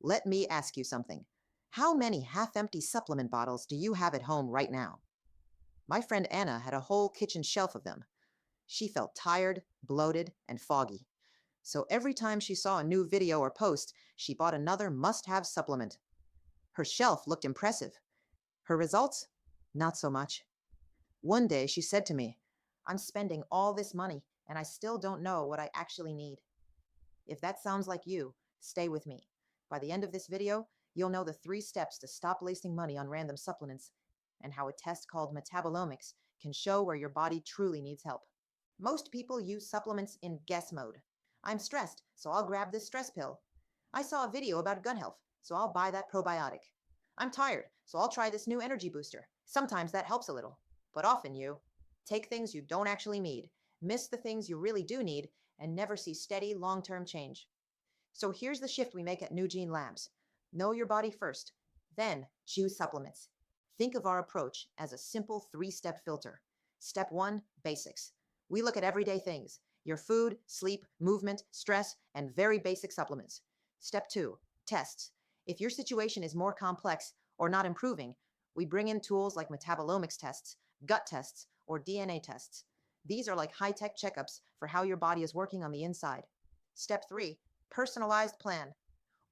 Let me ask you something. How many half-empty supplement bottles do you have at home right now? My friend Anna had a whole kitchen shelf of them. She felt tired, bloated, and foggy. So every time she saw a new video or post, she bought another must-have supplement. Her shelf looked impressive. Her results? Not so much. One day she said to me, "I'm spending all this money and I still don't know what I actually need." If that sounds like you, stay with me. By the end of this video, you'll know the 3 steps to stop wasting money on random supplements and how a test called metabolomics can show where your body truly needs help. Most people use supplements in guess mode. I'm stressed, so I'll grab this stress pill. I saw a video about gut health, so I'll buy that probiotic. I'm tired, so I'll try this new energy booster. Sometimes that helps a little, but often you take things you don't actually need, miss the things you really do need, and never see steady, long-term change. So here's the shift we make at NuGeneLabs. Know your body first, then choose supplements. Think of our approach as a simple 3-step filter. Step 1, basics. We look at everyday things: your food, sleep, movement, stress, and very basic supplements. Step 2, tests. If your situation is more complex or not improving, we bring in tools like metabolomics tests, gut tests, or DNA tests. These are like high-tech checkups for how your body is working on the inside. Step 3, personalized plan.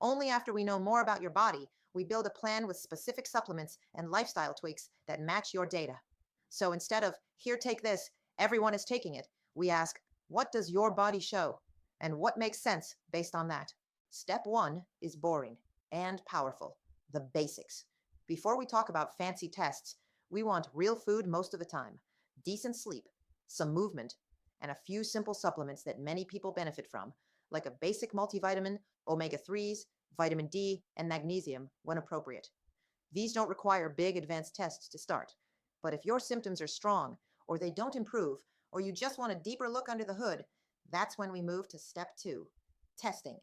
Only after we know more about your body, we build a plan with specific supplements and lifestyle tweaks that match your data. So instead of, "Here, take this, everyone is taking it," we ask, "What does your body show? And what makes sense based on that?" Step 1 is boring and powerful: the basics. Before we talk about fancy tests, we want real food most of the time, decent sleep, some movement, and a few simple supplements that many people benefit from, like a basic multivitamin, omega-3s, vitamin D, and magnesium when appropriate. These don't require big advanced tests to start, but if your symptoms are strong, or they don't improve, or you just want a deeper look under the hood, that's when we move to step 2, testing.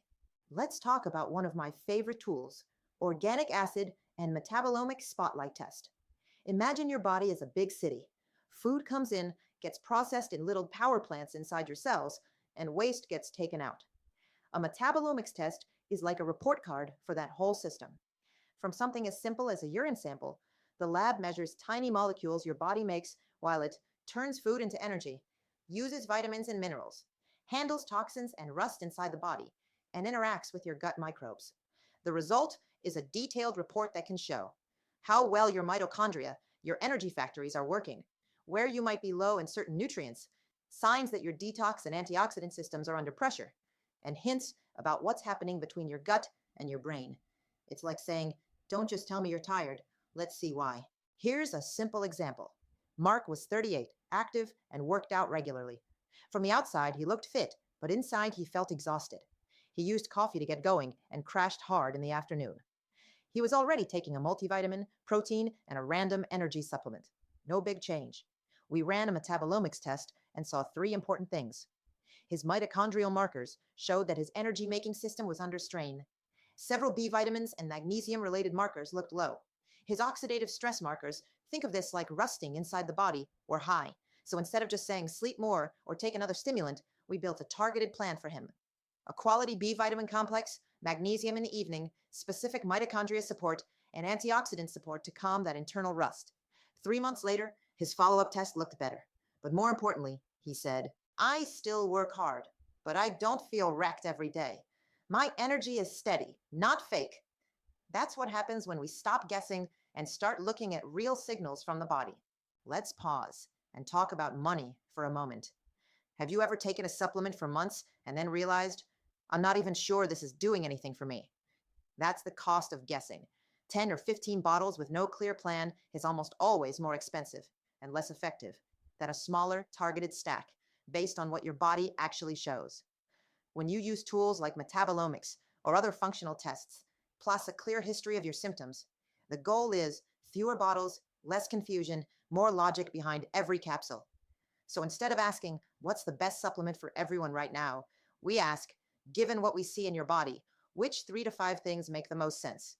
Let's talk about one of my favorite tools, organic acid and metabolomic spotlight test. Imagine your body as a big city. Food comes in, gets processed in little power plants inside your cells, and waste gets taken out. A metabolomics test is like a report card for that whole system. From something as simple as a urine sample, the lab measures tiny molecules your body makes while it turns food into energy, uses vitamins and minerals, handles toxins and rust inside the body, and interacts with your gut microbes. The result is a detailed report that can show how well your mitochondria, your energy factories, are working, where you might be low in certain nutrients, signs that your detox and antioxidant systems are under pressure, and hints about what's happening between your gut and your brain. It's like saying, "Don't just tell me you're tired, let's see why." Here's a simple example. Mark was 38, active, and worked out regularly. From the outside, he looked fit, but inside he felt exhausted. He used coffee to get going and crashed hard in the afternoon. He was already taking a multivitamin, protein, and a random energy supplement. No big change. We ran a metabolomics test and saw 3 important things. His mitochondrial markers showed that his energy-making system was under strain. Several B vitamins and magnesium-related markers looked low. His oxidative stress markers, think of this like rusting inside the body, were high. So instead of just saying sleep more or take another stimulant, we built a targeted plan for him. A quality B vitamin complex, magnesium in the evening, specific mitochondria support, and antioxidant support to calm that internal rust. 3 months later, his follow-up test looked better. But more importantly, he said, "I still work hard, but I don't feel wrecked every day. My energy is steady, not fake." That's what happens when we stop guessing and start looking at real signals from the body. Let's pause and talk about money for a moment. Have you ever taken a supplement for months and then realized, "I'm not even sure this is doing anything for me"? That's the cost of guessing. 10 or 15 bottles with no clear plan is almost always more expensive and less effective than a smaller, targeted stack based on what your body actually shows. When you use tools like metabolomics or other functional tests, plus a clear history of your symptoms, the goal is fewer bottles, less confusion, more logic behind every capsule. So instead of asking, "What's the best supplement for everyone right now?" we ask, "Given what we see in your body, which 3 to 5 things make the most sense?"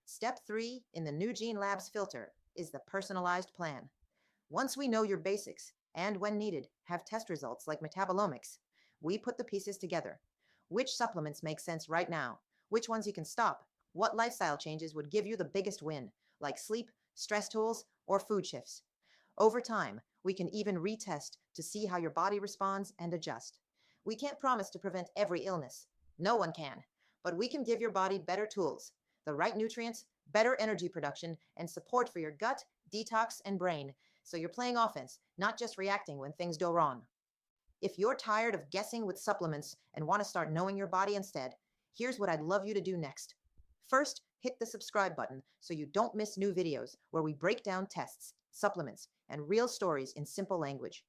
Step 3 in the NuGeneLabs filter is the personalized plan. Once we know your basics and, when needed, have test results like metabolomics, we put the pieces together. Which supplements make sense right now? Which ones you can stop? What lifestyle changes would give you the biggest win, like sleep, stress tools, or food shifts? Over time, we can even retest to see how your body responds and adjust. We can't promise to prevent every illness. No one can. But we can give your body better tools, the right nutrients, better energy production, and support for your gut, detox, and brain. So you're playing offense, not just reacting when things go wrong. If you're tired of guessing with supplements and want to start knowing your body instead, here's what I'd love you to do next. First, hit the subscribe button so you don't miss new videos where we break down tests, supplements, and real stories in simple language.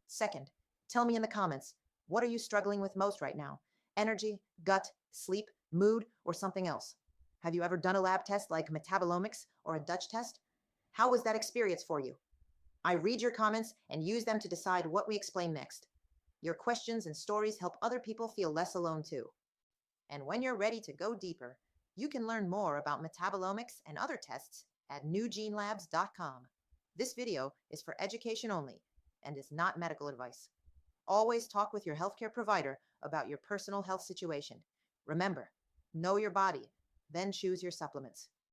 Second, tell me in the comments, what are you struggling with most right now? Energy, gut, sleep, mood, or something else? Have you ever done a lab test like metabolomics or a Dutch test? How was that experience for you? I read your comments and use them to decide what we explain next. Your questions and stories help other people feel less alone too. And when you're ready to go deeper, you can learn more about metabolomics and other tests at NuGeneLabs.com. This video is for education only and is not medical advice. Always talk with your healthcare provider about your personal health situation. Remember, know your body, then choose your supplements.